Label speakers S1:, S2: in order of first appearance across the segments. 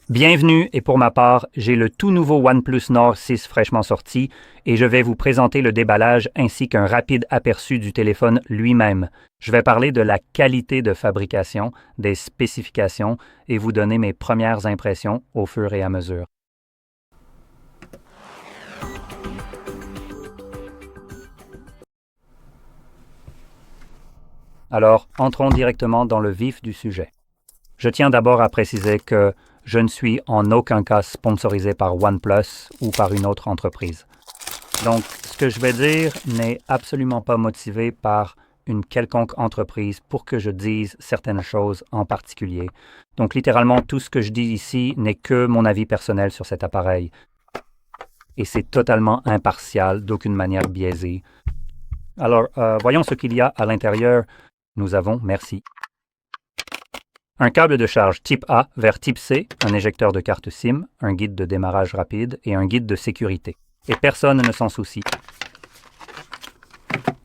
S1: Bienvenue et pour ma part, j'ai le tout nouveau OnePlus Nord 6 fraîchement sorti et je vais vous présenter le déballage ainsi qu'un rapide aperçu du téléphone lui-même. Je vais parler de la qualité de fabrication, des spécifications et vous donner mes premières impressions au fur et à mesure. Alors, entrons directement dans le vif du sujet. Je tiens d'abord à préciser que je ne suis en aucun cas sponsorisé par OnePlus ou par une autre entreprise. Donc, ce que je vais dire n'est absolument pas motivé par une quelconque entreprise pour que je dise certaines choses en particulier. Donc, littéralement, tout ce que je dis ici n'est que mon avis personnel sur cet appareil. Et c'est totalement impartial, d'aucune manière biaisée. Alors, voyons ce qu'il y a à l'intérieur. Nous avons, merci, un câble de charge type A vers type C, un éjecteur de carte SIM, un guide de démarrage rapide et un guide de sécurité. Et personne ne s'en soucie.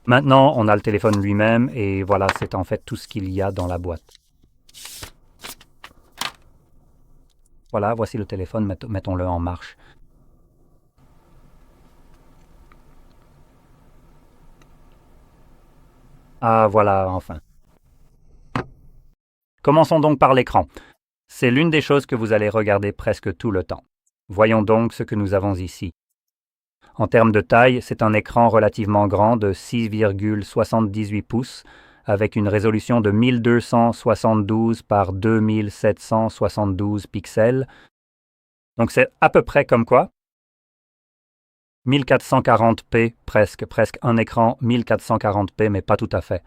S1: Maintenant, on a le téléphone lui-même et voilà, c'est en fait tout ce qu'il y a dans la boîte. Voilà, voici le téléphone, mettons-le en marche. Ah, voilà, enfin. Commençons donc par l'écran. C'est l'une des choses que vous allez regarder presque tout le temps. Voyons donc ce que nous avons ici. En termes de taille, c'est un écran relativement grand de 6,78 pouces avec une résolution de 1272 par 2772 pixels. Donc c'est à peu près comme quoi? 1440p, presque un écran 1440p, mais pas tout à fait.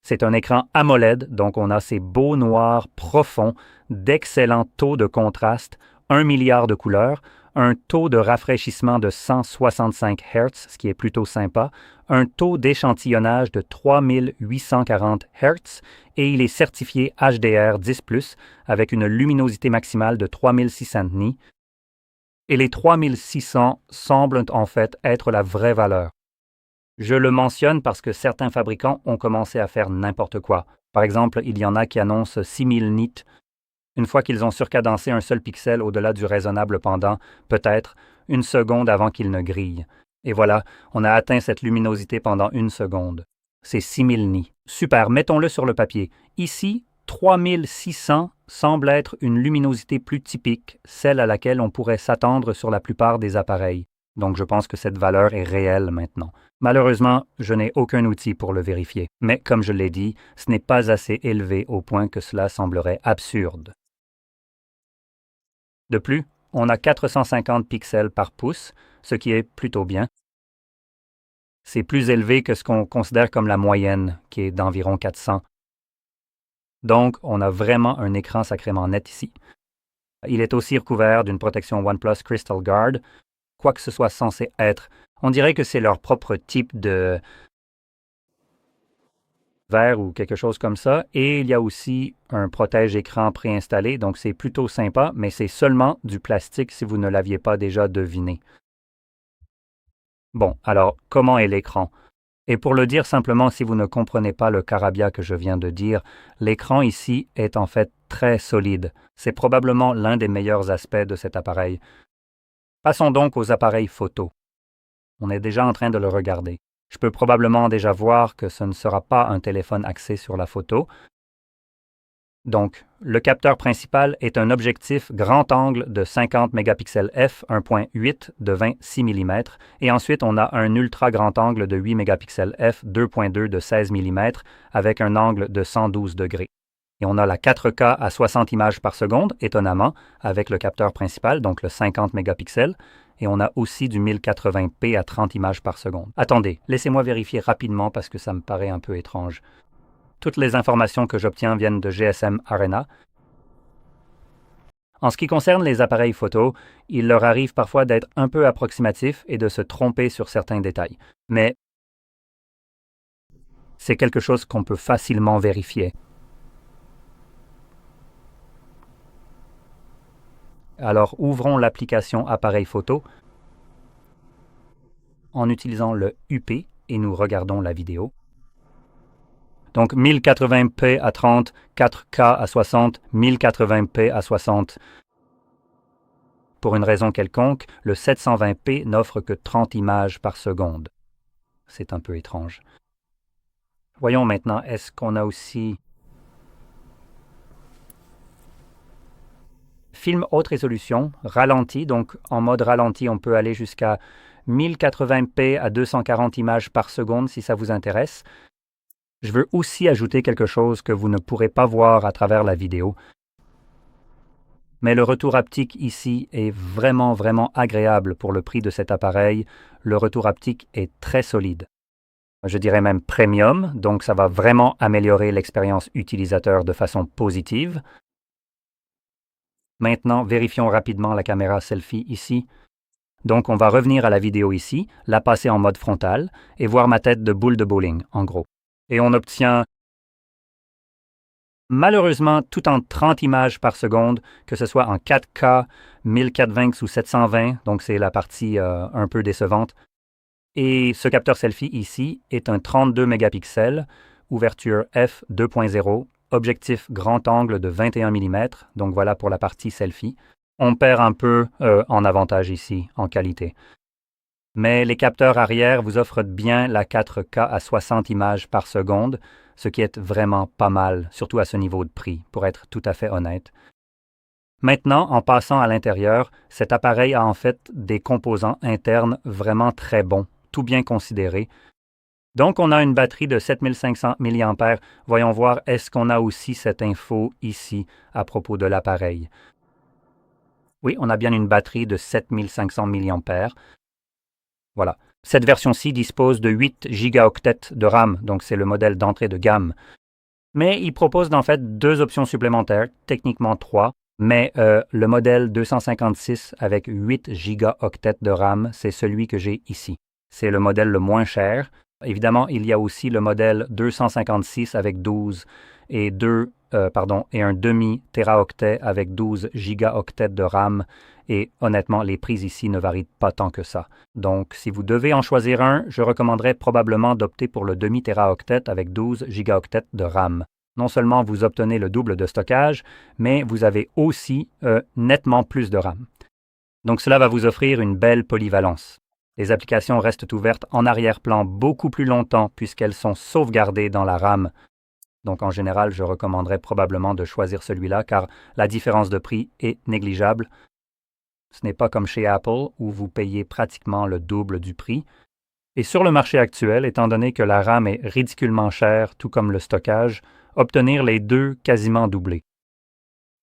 S1: C'est un écran AMOLED, donc on a ces beaux noirs profonds, d'excellents taux de contraste, 1 milliard de couleurs, un taux de rafraîchissement de 165 Hz, ce qui est plutôt sympa, un taux d'échantillonnage de 3840 Hz et il est certifié HDR10+, avec une luminosité maximale de 3600 nits. Et les 3600 semblent en fait être la vraie valeur. Je le mentionne parce que certains fabricants ont commencé à faire n'importe quoi. Par exemple, il y en a qui annoncent 6000 nits. Une fois qu'ils ont surcadencé un seul pixel au-delà du raisonnable pendant, peut-être, une seconde avant qu'il ne grille. Et voilà, on a atteint cette luminosité pendant une seconde. C'est 6000 nits. Super, mettons-le sur le papier. Ici, 3600 semble être une luminosité plus typique, celle à laquelle on pourrait s'attendre sur la plupart des appareils. Donc je pense que cette valeur est réelle maintenant. Malheureusement, je n'ai aucun outil pour le vérifier. Mais comme je l'ai dit, ce n'est pas assez élevé au point que cela semblerait absurde. De plus, on a 450 pixels par pouce, ce qui est plutôt bien. C'est plus élevé que ce qu'on considère comme la moyenne, qui est d'environ 400. Donc, on a vraiment un écran sacrément net ici. Il est aussi recouvert d'une protection OnePlus Crystal Guard, quoi que ce soit censé être. On dirait que c'est leur propre type de verre ou quelque chose comme ça. Et il y a aussi un protège-écran préinstallé, donc c'est plutôt sympa, mais c'est seulement du plastique si vous ne l'aviez pas déjà deviné. Bon, alors, comment est l'écran? Et pour le dire simplement, si vous ne comprenez pas le carabia que je viens de dire, l'écran ici est en fait très solide. C'est probablement l'un des meilleurs aspects de cet appareil. Passons donc aux appareils photo. On est déjà en train de le regarder. Je peux probablement déjà voir que ce ne sera pas un téléphone axé sur la photo. Donc, le capteur principal est un objectif grand angle de 50 mégapixels f 1.8 de 26 mm et ensuite on a un ultra grand angle de 8 mégapixels f 2.2 de 16 mm avec un angle de 112 degrés. Et on a la 4K à 60 images par seconde, étonnamment, avec le capteur principal, donc le 50 mégapixels, et on a aussi du 1080p à 30 images par seconde. Attendez, laissez-moi vérifier rapidement parce que ça me paraît un peu étrange. Toutes les informations que j'obtiens viennent de GSM Arena. En ce qui concerne les appareils photo, il leur arrive parfois d'être un peu approximatifs et de se tromper sur certains détails. Mais c'est quelque chose qu'on peut facilement vérifier. Alors ouvrons l'application Appareil photo en utilisant le UP et nous regardons la vidéo. Donc 1080p à 30, 4K à 60, 1080p à 60. Pour une raison quelconque, le 720p n'offre que 30 images par seconde. C'est un peu étrange. Voyons maintenant, est-ce qu'on a aussi film haute résolution, ralenti, donc en mode ralenti, on peut aller jusqu'à 1080p à 240 images par seconde si ça vous intéresse. Je veux aussi ajouter quelque chose que vous ne pourrez pas voir à travers la vidéo. Mais le retour haptique ici est vraiment, vraiment agréable pour le prix de cet appareil. Le retour haptique est très solide. Je dirais même premium, donc ça va vraiment améliorer l'expérience utilisateur de façon positive. Maintenant, vérifions rapidement la caméra selfie ici. Donc on va revenir à la vidéo ici, la passer en mode frontal et voir ma tête de boule de bowling, en gros. Et on obtient malheureusement tout en 30 images par seconde, que ce soit en 4K, 1420 ou 720, donc c'est la partie un peu décevante. Et ce capteur selfie ici est un 32 mégapixels, ouverture f 2.0, objectif grand angle de 21 mm, donc voilà pour la partie selfie. On perd un peu en avantage ici, en qualité. Mais les capteurs arrière vous offrent bien la 4K à 60 images par seconde, ce qui est vraiment pas mal, surtout à ce niveau de prix, pour être tout à fait honnête. Maintenant, en passant à l'intérieur, cet appareil a en fait des composants internes vraiment très bons, tout bien considéré. Donc, on a une batterie de 7500 mAh. Voyons voir, est-ce qu'on a aussi cette info ici à propos de l'appareil? Oui, on a bien une batterie de 7500 mAh. Voilà. Cette version-ci dispose de 8 gigaoctets de RAM, donc c'est le modèle d'entrée de gamme. Mais il propose en fait 2 options supplémentaires, techniquement 3, mais le modèle 256 avec 8 gigaoctets de RAM, c'est celui que j'ai ici. C'est le modèle le moins cher. Évidemment, il y a aussi le modèle 256 avec 12 et un demi-téraoctet avec 12 gigaoctets de RAM. Et honnêtement, les prix ici ne varient pas tant que ça. Donc, si vous devez en choisir un, je recommanderais probablement d'opter pour le demi-téraoctet avec 12 gigaoctets de RAM. Non seulement vous obtenez le double de stockage, mais vous avez aussi nettement plus de RAM. Donc, cela va vous offrir une belle polyvalence. Les applications restent ouvertes en arrière-plan beaucoup plus longtemps puisqu'elles sont sauvegardées dans la RAM. Donc en général, je recommanderais probablement de choisir celui-là car la différence de prix est négligeable. Ce n'est pas comme chez Apple où vous payez pratiquement le double du prix. Et sur le marché actuel, étant donné que la RAM est ridiculement chère, tout comme le stockage, obtenir les deux quasiment doublés.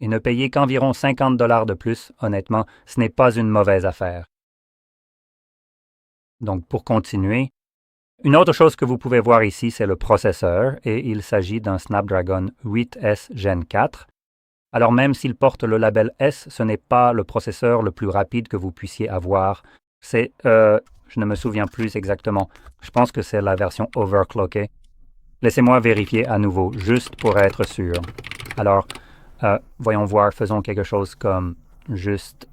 S1: Et ne payer qu'environ 50 $ de plus, honnêtement, ce n'est pas une mauvaise affaire. Donc, pour continuer, une autre chose que vous pouvez voir ici, c'est le processeur, et il s'agit d'un Snapdragon 8S Gen 4. Alors même s'il porte le label S, ce n'est pas le processeur le plus rapide que vous puissiez avoir. C'est, je ne me souviens plus exactement, je pense que c'est la version overclockée. Laissez-moi vérifier à nouveau, juste pour être sûr. Alors, voyons voir, faisons quelque chose comme juste...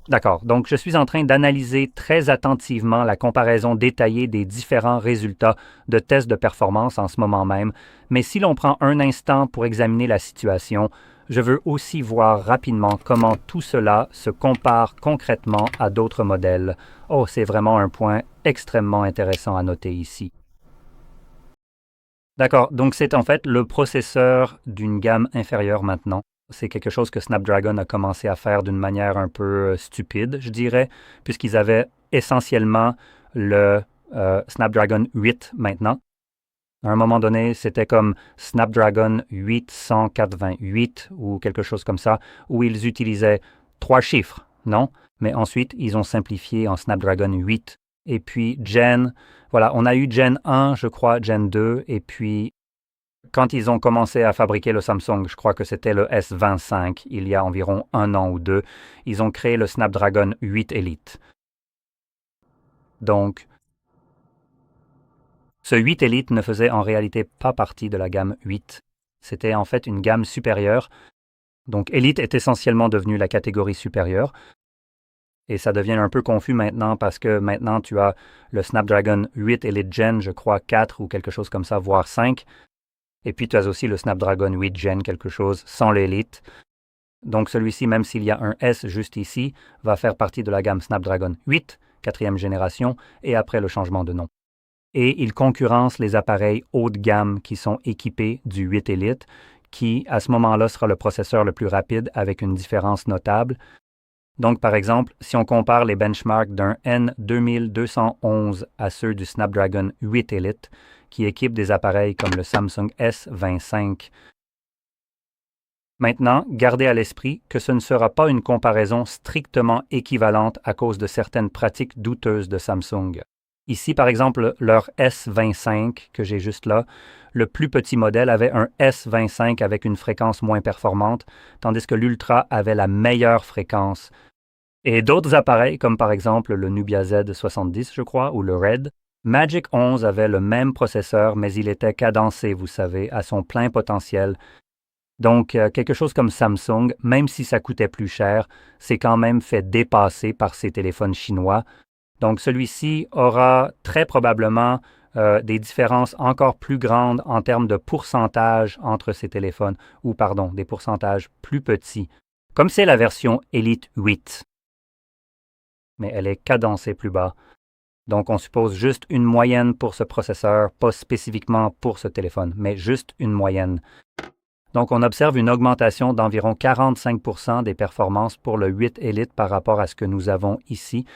S1: D'accord, donc je suis en train d'analyser très attentivement la comparaison détaillée des différents résultats de tests de performance en ce moment même, mais si l'on prend un instant pour examiner la situation, je veux aussi voir rapidement comment tout cela se compare concrètement à d'autres modèles. Oh, c'est vraiment un point extrêmement intéressant à noter ici. D'accord, donc c'est en fait le processeur d'une gamme inférieure maintenant. C'est quelque chose que Snapdragon a commencé à faire d'une manière un peu stupide, je dirais, puisqu'ils avaient essentiellement le Snapdragon 8 maintenant. À un moment donné, c'était comme Snapdragon 828 ou quelque chose comme ça, où ils utilisaient 3 chiffres, non? Mais ensuite, ils ont simplifié en Snapdragon 8. Et puis voilà, on a eu Gen 1, je crois, Gen 2, et puis quand ils ont commencé à fabriquer le Samsung, je crois que c'était le S25, il y a environ 1 an ou 2, ils ont créé le Snapdragon 8 Elite. Donc, Ce 8 Elite ne faisait en réalité pas partie de la gamme 8. C'était en fait une gamme supérieure. Donc Elite est essentiellement devenu la catégorie supérieure. Et ça devient un peu confus maintenant parce que maintenant tu as le Snapdragon 8 Elite Gen, je crois 4 ou quelque chose comme ça, voire 5. Et puis tu as aussi le Snapdragon 8 Gen quelque chose sans l'Elite. Donc celui-ci, même s'il y a un S juste ici, va faire partie de la gamme Snapdragon 8, quatrième génération, et après le changement de nom. Et il concurrence les appareils haut de gamme qui sont équipés du 8 Elite, qui à ce moment-là sera le processeur le plus rapide avec une différence notable. Donc par exemple, si on compare les benchmarks d'un N2211 à ceux du Snapdragon 8 Elite, qui équipent des appareils comme le Samsung S25. Maintenant, gardez à l'esprit que ce ne sera pas une comparaison strictement équivalente à cause de certaines pratiques douteuses de Samsung. Ici, par exemple, leur S25 que j'ai juste là, le plus petit modèle avait un S25 avec une fréquence moins performante, tandis que l'Ultra avait la meilleure fréquence. Et d'autres appareils, comme par exemple le Nubia Z70, je crois, ou le Red, Magic 11 avait le même processeur, mais il était cadencé, vous savez, à son plein potentiel. Donc, quelque chose comme Samsung, même si ça coûtait plus cher, s'est quand même fait dépasser par ces téléphones chinois. Donc, celui-ci aura très probablement des différences encore plus grandes en termes de pourcentage entre ces téléphones, ou pardon, des pourcentages plus petits, comme c'est la version Elite 8. Mais elle est cadencée plus bas. Donc, on suppose juste une moyenne pour ce processeur, pas spécifiquement pour ce téléphone, mais juste une moyenne. Donc, on observe une augmentation d'environ 45% des performances pour le 8 Elite par rapport à ce que nous avons ici.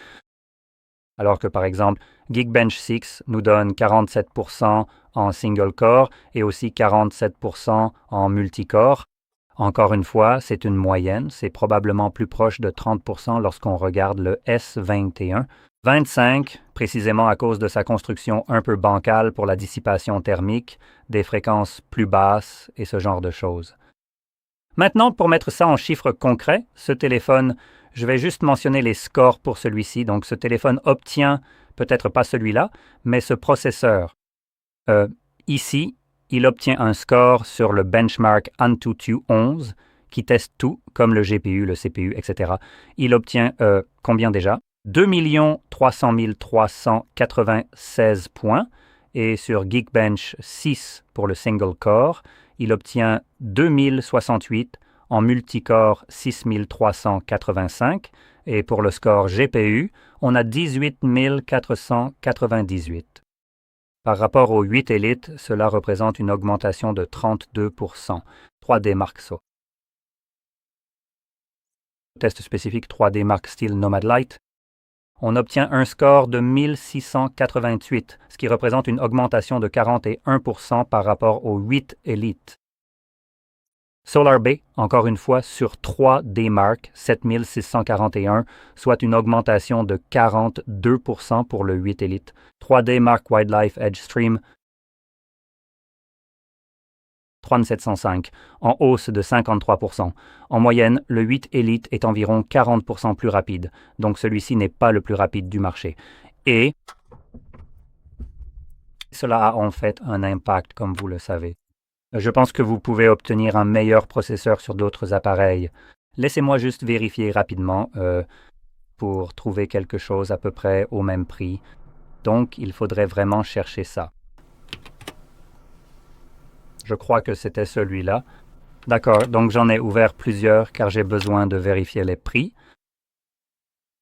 S1: Alors que, par exemple, Geekbench 6 nous donne 47% en single core et aussi 47% en multicore. Encore une fois, c'est une moyenne, c'est probablement plus proche de 30% lorsqu'on regarde le S21. 25, précisément à cause de sa construction un peu bancale pour la dissipation thermique, des fréquences plus basses et ce genre de choses. Maintenant, pour mettre ça en chiffres concrets, ce téléphone, je vais juste mentionner les scores pour celui-ci. Donc, ce téléphone obtient, peut-être pas celui-là, mais ce processeur. Ici, il obtient un score sur le benchmark AnTuTu 11, qui teste tout, comme le GPU, le CPU, etc. Il obtient combien déjà? 2 300 396 points, et sur Geekbench 6 pour le single core, il obtient 2068, en multicore 6385, et pour le score GPU, on a 18 498. Par rapport au 8 Elite, cela représente une augmentation de 32%. 3D Mark So. Test spécifique 3D Mark Steel Nomad Lite. On obtient un score de 1688, ce qui représente une augmentation de 41% par rapport au 8 Elite. Solar Bay, encore une fois, sur 3D Mark 7641, soit une augmentation de 42% pour le 8 Elite. 3D Mark Wildlife Edge Stream 3705, en hausse de 53%. En moyenne, le 8 Elite est environ 40% plus rapide, donc celui-ci n'est pas le plus rapide du marché. Et cela a en fait un impact, comme vous le savez. Je pense que vous pouvez obtenir un meilleur processeur sur d'autres appareils. Laissez-moi juste vérifier rapidement pour trouver quelque chose à peu près au même prix. Donc, il faudrait vraiment chercher ça. Je crois que c'était celui-là. D'accord, donc j'en ai ouvert plusieurs car j'ai besoin de vérifier les prix.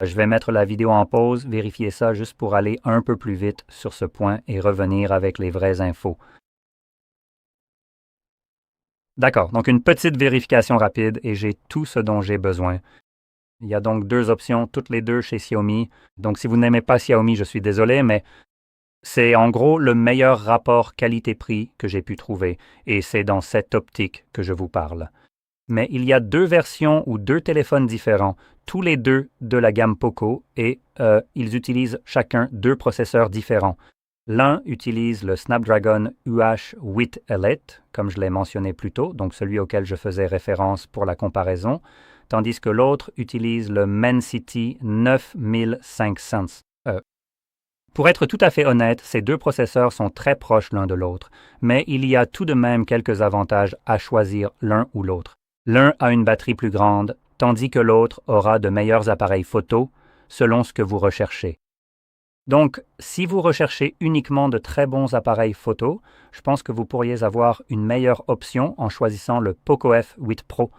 S1: Je vais mettre la vidéo en pause, vérifier ça juste pour aller un peu plus vite sur ce point et revenir avec les vraies infos. D'accord, donc une petite vérification rapide et j'ai tout ce dont j'ai besoin. Il y a donc deux options, toutes les deux chez Xiaomi. Donc si vous n'aimez pas Xiaomi, je suis désolé, mais c'est en gros le meilleur rapport qualité-prix que j'ai pu trouver, et c'est dans cette optique que je vous parle. Mais il y a deux versions ou deux téléphones différents, tous les deux de la gamme Poco, et ils utilisent chacun deux processeurs différents. L'un utilise le Snapdragon UH8 Elite, comme je l'ai mentionné plus tôt, donc celui auquel je faisais référence pour la comparaison, tandis que l'autre utilise le Dimensity 9500. Pour être tout à fait honnête, ces deux processeurs sont très proches l'un de l'autre, mais il y a tout de même quelques avantages à choisir l'un ou l'autre. L'un a une batterie plus grande, tandis que l'autre aura de meilleurs appareils photo, selon ce que vous recherchez. Donc, si vous recherchez uniquement de très bons appareils photo, je pense que vous pourriez avoir une meilleure option en choisissant le Poco F8 Pro.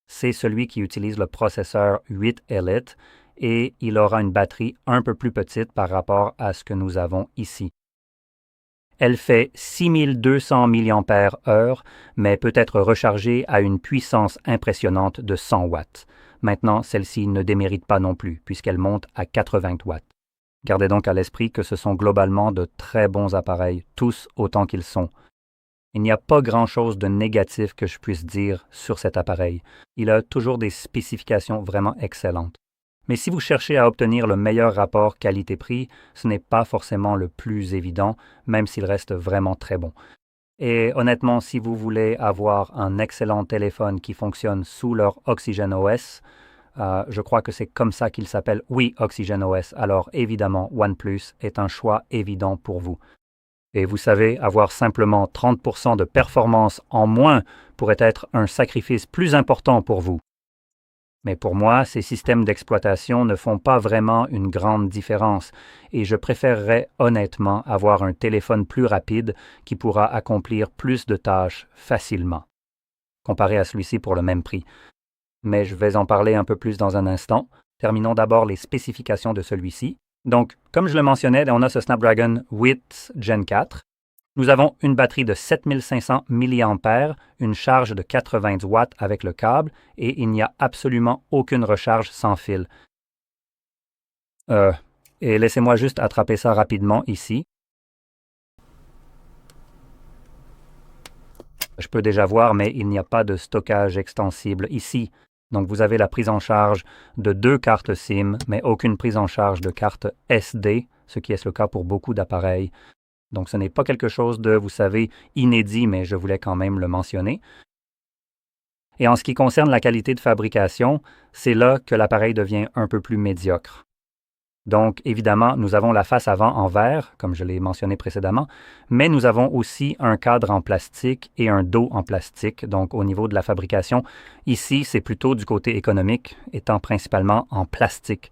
S1: C'est celui qui utilise le processeur 8 Elite et il aura une batterie un peu plus petite par rapport à ce que nous avons ici. Elle fait 6200 mAh, mais peut être rechargée à une puissance impressionnante de 100 watts. Maintenant, celle-ci ne démérite pas non plus, puisqu'elle monte à 80 watts. Gardez donc à l'esprit que ce sont globalement de très bons appareils, tous autant qu'ils sont. Il n'y a pas grand-chose de négatif que je puisse dire sur cet appareil. Il a toujours des spécifications vraiment excellentes. Mais si vous cherchez à obtenir le meilleur rapport qualité-prix, ce n'est pas forcément le plus évident, même s'il reste vraiment très bon. Et honnêtement, si vous voulez avoir un excellent téléphone qui fonctionne sous leur OxygenOS, je crois que c'est comme ça qu'il s'appelle, oui, OxygenOS, alors évidemment, OnePlus est un choix évident pour vous. Et vous savez, avoir simplement 30% de performance en moins pourrait être un sacrifice plus important pour vous. Mais pour moi, ces systèmes d'exploitation ne font pas vraiment une grande différence et je préférerais honnêtement avoir un téléphone plus rapide qui pourra accomplir plus de tâches facilement, comparé à celui-ci pour le même prix. Mais je vais en parler un peu plus dans un instant. Terminons d'abord les spécifications de celui-ci. Donc, comme je le mentionnais, on a ce Snapdragon 8 Gen 4. Nous avons une batterie de 7500 mAh, une charge de 80 watts avec le câble et il n'y a absolument aucune recharge sans fil. Et laissez-moi juste attraper ça rapidement ici. Je peux déjà voir, mais il n'y a pas de stockage extensible ici. Donc vous avez la prise en charge de 2 cartes SIM, mais aucune prise en charge de carte SD, ce qui est le cas pour beaucoup d'appareils. Donc ce n'est pas quelque chose de, vous savez, inédit, mais je voulais quand même le mentionner. Et en ce qui concerne la qualité de fabrication, c'est là que l'appareil devient un peu plus médiocre. Donc, évidemment, nous avons la face avant en verre, comme je l'ai mentionné précédemment, mais nous avons aussi un cadre en plastique et un dos en plastique. Donc, au niveau de la fabrication, ici, c'est plutôt du côté économique, étant principalement en plastique.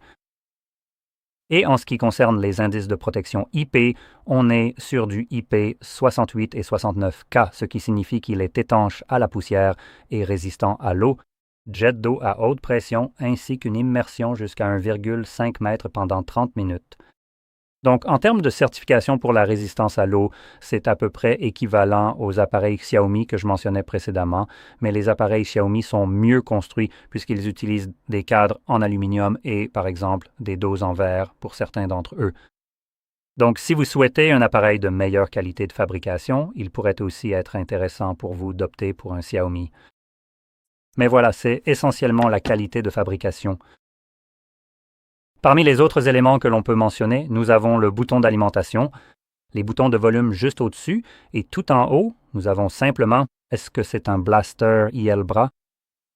S1: Et en ce qui concerne les indices de protection IP, on est sur du IP 68 et 69K, ce qui signifie qu'il est étanche à la poussière et résistant à l'eau, jet d'eau à haute pression ainsi qu'une immersion jusqu'à 1,5 m pendant 30 minutes. Donc, en termes de certification pour la résistance à l'eau, c'est à peu près équivalent aux appareils Xiaomi que je mentionnais précédemment, mais les appareils Xiaomi sont mieux construits puisqu'ils utilisent des cadres en aluminium et, par exemple, des doses en verre pour certains d'entre eux. Donc, si vous souhaitez un appareil de meilleure qualité de fabrication, il pourrait aussi être intéressant pour vous d'opter pour un Xiaomi. Mais voilà, c'est essentiellement la qualité de fabrication. Parmi les autres éléments que l'on peut mentionner, nous avons le bouton d'alimentation, les boutons de volume juste au-dessus, et tout en haut, nous avons simplement « Est-ce que c'est un blaster IL-Bras »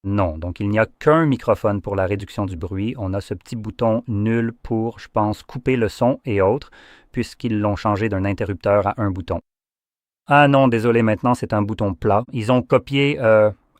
S1: Non, donc il n'y a qu'un microphone pour la réduction du bruit. On a ce petit bouton nul pour, je pense, couper le son et autres, puisqu'ils l'ont changé d'un interrupteur à un bouton. Ah non, désolé, maintenant c'est un bouton plat. Ils ont copié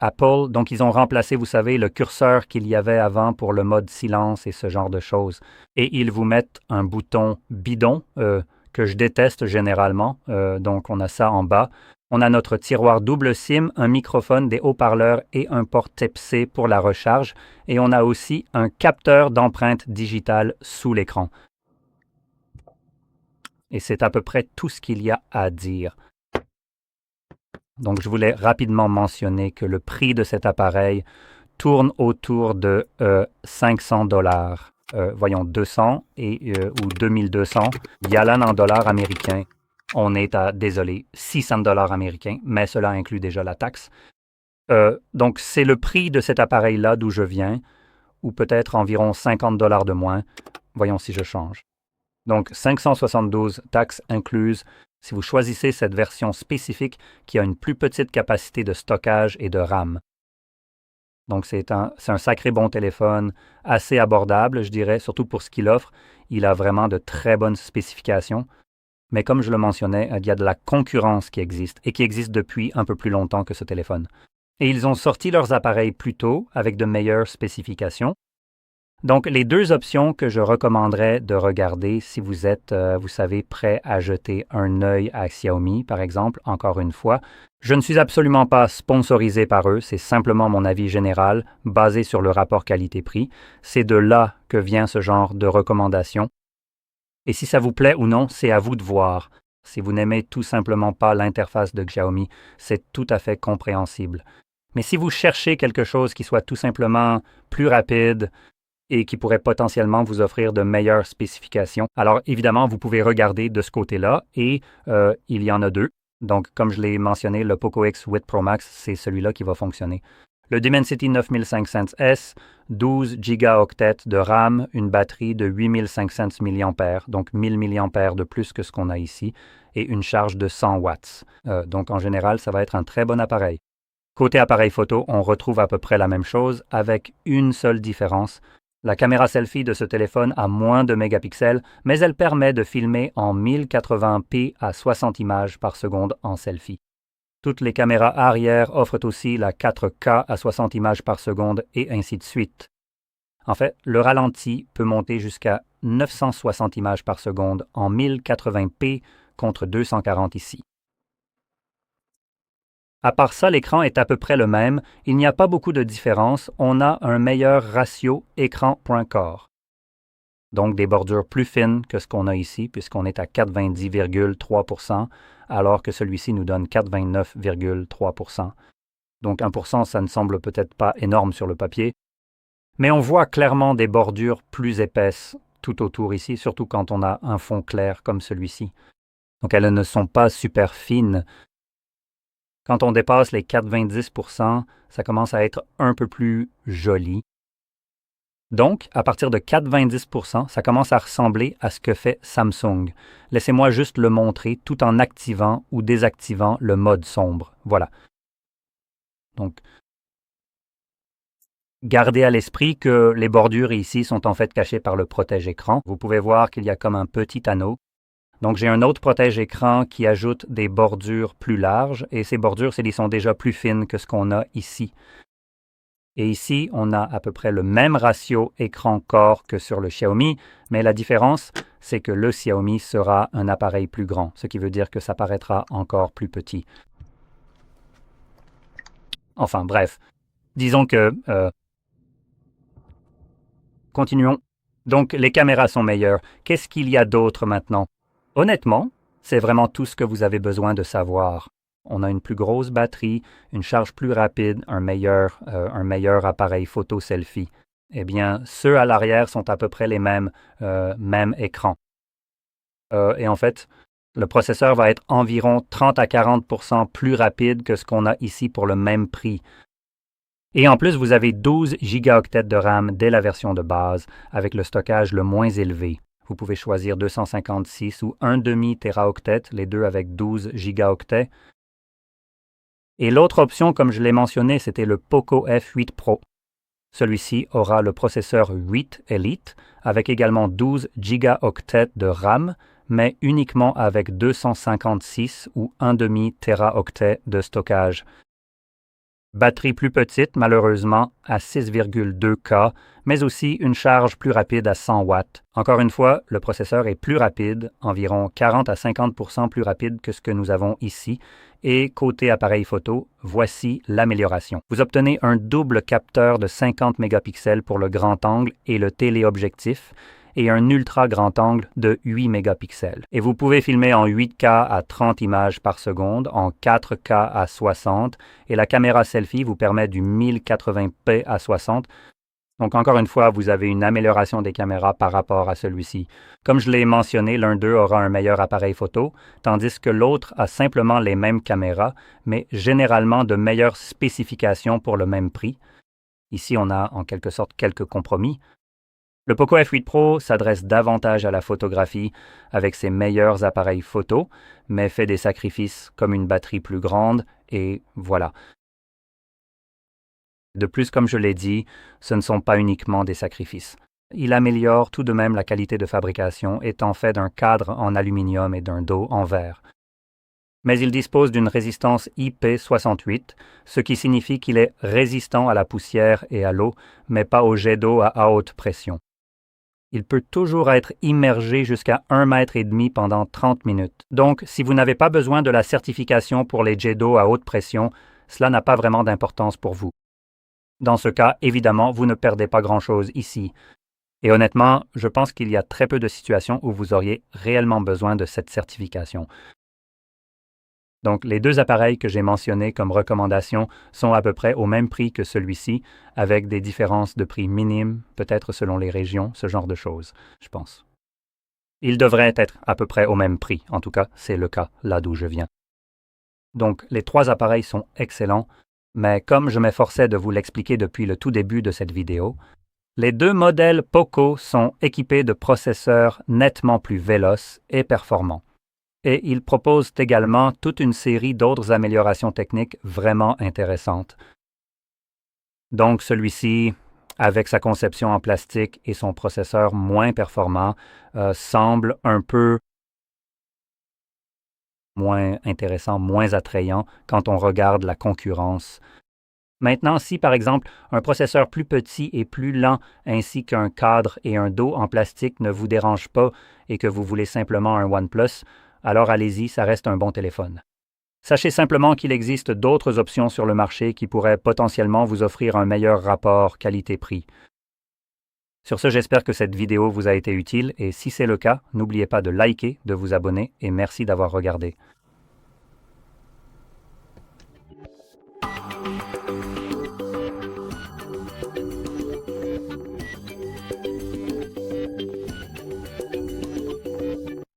S1: Apple, donc ils ont remplacé, vous savez, le curseur qu'il y avait avant pour le mode silence et ce genre de choses. Et ils vous mettent un bouton bidon que je déteste généralement. Donc on a ça en bas. On a notre tiroir double SIM, un microphone, des haut-parleurs et un port Type-C pour la recharge. Et on a aussi un capteur d'empreinte digitale sous l'écran. Et c'est à peu près tout ce qu'il y a à dire. Donc, je voulais rapidement mentionner que le prix de cet appareil tourne autour de 500 $. Voyons, 200 ou 2200. Yalan en dollars américains. On est à, désolé, 600 $ américains, mais cela inclut déjà la taxe. Donc, c'est le prix de cet appareil-là d'où je viens, ou peut-être environ 50 $ de moins. Voyons si je change. Donc, 572 taxes incluses si vous choisissez cette version spécifique qui a une plus petite capacité de stockage et de RAM. Donc c'est un sacré bon téléphone, assez abordable, je dirais, surtout pour ce qu'il offre. Il a vraiment de très bonnes spécifications. Mais comme je le mentionnais, il y a de la concurrence qui existe et qui existe depuis un peu plus longtemps que ce téléphone. Et ils ont sorti leurs appareils plus tôt avec de meilleures spécifications. Donc, les deux options que je recommanderais de regarder si vous êtes, vous savez, prêt à jeter un œil à Xiaomi, par exemple, encore une fois, je ne suis absolument pas sponsorisé par eux, c'est simplement mon avis général basé sur le rapport qualité-prix. C'est de là que vient ce genre de recommandation. Et si ça vous plaît ou non, c'est à vous de voir. Si vous n'aimez tout simplement pas l'interface de Xiaomi, c'est tout à fait compréhensible. Mais si vous cherchez quelque chose qui soit tout simplement plus rapide, et qui pourrait potentiellement vous offrir de meilleures spécifications. Alors évidemment, vous pouvez regarder de ce côté-là et il y en a deux. Donc comme je l'ai mentionné, le Poco X8 Pro Max, c'est celui-là qui va fonctionner. Le Dimensity 9500S, 12 gigaoctets de RAM, une batterie de 8500 mAh, donc 1000 mAh de plus que ce qu'on a ici, et une charge de 100 watts. Donc en général, ça va être un très bon appareil. Côté appareil photo, on retrouve à peu près la même chose avec une seule différence. La caméra selfie de ce téléphone a moins de mégapixels, mais elle permet de filmer en 1080p à 60 images par seconde en selfie. Toutes les caméras arrière offrent aussi la 4K à 60 images par seconde et ainsi de suite. En fait, le ralenti peut monter jusqu'à 960 images par seconde en 1080p contre 240 ici. À part ça, l'écran est à peu près le même. Il n'y a pas beaucoup de différence. On a un meilleur ratio écran-point-corps. Donc des bordures plus fines que ce qu'on a ici, puisqu'on est à 90,3%, alors que celui-ci nous donne 89,3%. Donc 1%, ça ne semble peut-être pas énorme sur le papier. Mais on voit clairement des bordures plus épaisses tout autour ici, surtout quand on a un fond clair comme celui-ci. Donc elles ne sont pas super fines. Quand on dépasse les 90%, ça commence à être un peu plus joli. Donc, à partir de 90%, ça commence à ressembler à ce que fait Samsung. Laissez-moi juste le montrer tout en activant ou désactivant le mode sombre. Voilà. Donc, gardez à l'esprit que les bordures ici sont en fait cachées par le protège-écran. Vous pouvez voir qu'il y a comme un petit anneau. Donc, j'ai un autre protège-écran qui ajoute des bordures plus larges et ces bordures, elles sont déjà plus fines que ce qu'on a ici. Et ici, on a à peu près le même ratio écran-corps que sur le Xiaomi, mais la différence, c'est que le Xiaomi sera un appareil plus grand, ce qui veut dire que ça paraîtra encore plus petit. Enfin bref, disons que... continuons. Donc, les caméras sont meilleures. Qu'est-ce qu'il y a d'autre maintenant? Honnêtement, c'est vraiment tout ce que vous avez besoin de savoir. On a une plus grosse batterie, une charge plus rapide, un meilleur appareil photo selfie. Eh bien, ceux à l'arrière sont à peu près les mêmes, même écran. Et en fait, le processeur va être environ 30 à 40% plus rapide que ce qu'on a ici pour le même prix. Et en plus, vous avez 12 gigaoctets de RAM dès la version de base, avec le stockage le moins élevé. Vous pouvez choisir 256 ou 1,5 téraoctet, les deux avec 12 gigaoctets. Et l'autre option, comme je l'ai mentionné, c'était le Poco F8 Pro. Celui-ci aura le processeur 8 Elite, avec également 12 gigaoctets de RAM, mais uniquement avec 256 ou 1,5 téraoctet de stockage. Batterie plus petite, malheureusement, à 6,2K, mais aussi une charge plus rapide à 100 watts. Encore une fois, le processeur est plus rapide, environ 40 à 50% plus rapide que ce que nous avons ici. Et côté appareil photo, voici l'amélioration. Vous obtenez un double capteur de 50 mégapixels pour le grand angle et le téléobjectif, et un ultra grand angle de 8 mégapixels. Et vous pouvez filmer en 8K à 30 images par seconde, en 4K à 60, et la caméra selfie vous permet du 1080p à 60. Donc encore une fois, vous avez une amélioration des caméras par rapport à celui-ci. Comme je l'ai mentionné, l'un d'eux aura un meilleur appareil photo, tandis que l'autre a simplement les mêmes caméras, mais généralement de meilleures spécifications pour le même prix. Ici, on a en quelque sorte quelques compromis. Le Poco F8 Pro s'adresse davantage à la photographie avec ses meilleurs appareils photo, mais fait des sacrifices comme une batterie plus grande et voilà. De plus, comme je l'ai dit, ce ne sont pas uniquement des sacrifices. Il améliore tout de même la qualité de fabrication, étant fait d'un cadre en aluminium et d'un dos en verre. Mais il dispose d'une résistance IP68, ce qui signifie qu'il est résistant à la poussière et à l'eau, mais pas aux jets d'eau à haute pression. Il peut toujours être immergé jusqu'à 1,5 m pendant 30 minutes. Donc, si vous n'avez pas besoin de la certification pour les jets d'eau à haute pression, cela n'a pas vraiment d'importance pour vous. Dans ce cas, évidemment, vous ne perdez pas grand-chose ici. Et honnêtement, je pense qu'il y a très peu de situations où vous auriez réellement besoin de cette certification. Donc, les deux appareils que j'ai mentionnés comme recommandation sont à peu près au même prix que celui-ci, avec des différences de prix minimes, peut-être selon les régions, ce genre de choses, je pense. Ils devraient être à peu près au même prix, en tout cas, c'est le cas là d'où je viens. Donc, les trois appareils sont excellents, mais comme je m'efforçais de vous l'expliquer depuis le tout début de cette vidéo, les deux modèles Poco sont équipés de processeurs nettement plus véloces et performants. Et ils proposent également toute une série d'autres améliorations techniques vraiment intéressantes. Donc celui-ci, avec sa conception en plastique et son processeur moins performant, semble un peu moins intéressant, moins attrayant quand on regarde la concurrence. Maintenant, si par exemple un processeur plus petit et plus lent ainsi qu'un cadre et un dos en plastique ne vous dérangent pas et que vous voulez simplement un OnePlus, alors allez-y, ça reste un bon téléphone. Sachez simplement qu'il existe d'autres options sur le marché qui pourraient potentiellement vous offrir un meilleur rapport qualité-prix. Sur ce, j'espère que cette vidéo vous a été utile et si c'est le cas, n'oubliez pas de liker, de vous abonner et merci d'avoir regardé.